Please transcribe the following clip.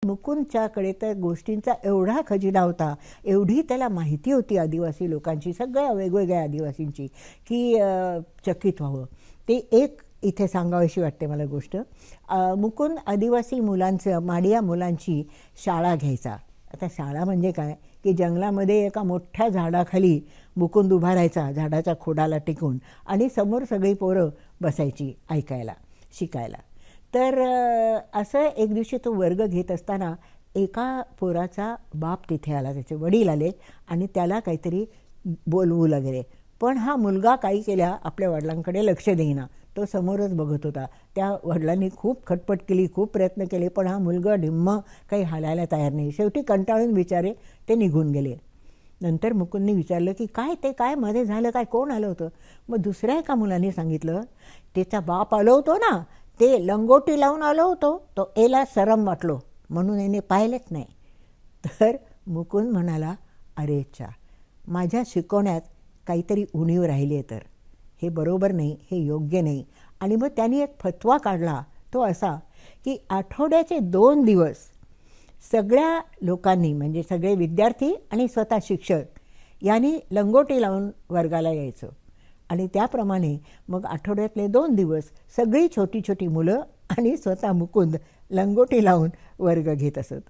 मुकुंदच्याकडे तर गोष्टींचा एवढा खजिना होता, एवढी त्याला माहिती होती आदिवासी लोकांची, सगळ्या वेगवेगळ्या आदिवासींची, की चकित व्हावं. ते एक इथे सांगावीशी वाटते मला गोष्ट. मुकुंद आदिवासी मुलांचं, माडिया मुलांची शाळा घ्यायचा. आता शाळा म्हणजे काय, की जंगलामध्ये एका मोठ्या झाडाखाली मुकुंद उभा राहायचा, झाडाच्या खोडाला टिकून, आणि समोर सगळी पोरं बसायची ऐकायला, शिकायला. तर असं एक दिवशी तो वर्ग घेत असताना एका पोराचा बाप तिथे आला, त्याचे वडील आले आणि त्याला काहीतरी बोलवू लागले. पण हा मुलगा काही केल्या आपल्या वडिलांकडे लक्ष देईना, तो समोरच बघत होता. त्या वडिलांनी खूप खटपट केली, खूप प्रयत्न केले, पण हा मुलगा ढिम्म काही हालायला तयार नाही. शेवटी कंटाळून बिचारे ते निघून गेले. नंतर मुकुंदनी विचारलं की काय ते, काय मध्ये झालं, काय, कोण आलं होतं? मग दुसऱ्या एका मुलाने सांगितलं, त्याचा बाप आलो होतो ना, ते लंगोटी लावून आलो होतो, तो एला सरम वाटलो म्हणून याने पाहिलेच नाही. तर मुकुंद म्हणाला, अरे चा, माझ्या शिकवण्यात काहीतरी उणीव राहिली आहे, तर हे बरोबर नाही, हे योग्य नाही. आणि मग त्यांनी एक फतवा काढला, तो असा की आठवड्याचे 2 दिवस सगळ्या लोकांनी, म्हणजे सगळे विद्यार्थी आणि स्वतः शिक्षक यांनी लंगोटी लावून वर्गाला यायचं. आणि त्याप्रमाणे मग आठवड्यातले 2 दिवस सगळी छोटी छोटी मुलं आणि स्वतः मुकुंद लंगोटी लावून वर्ग घेत असत.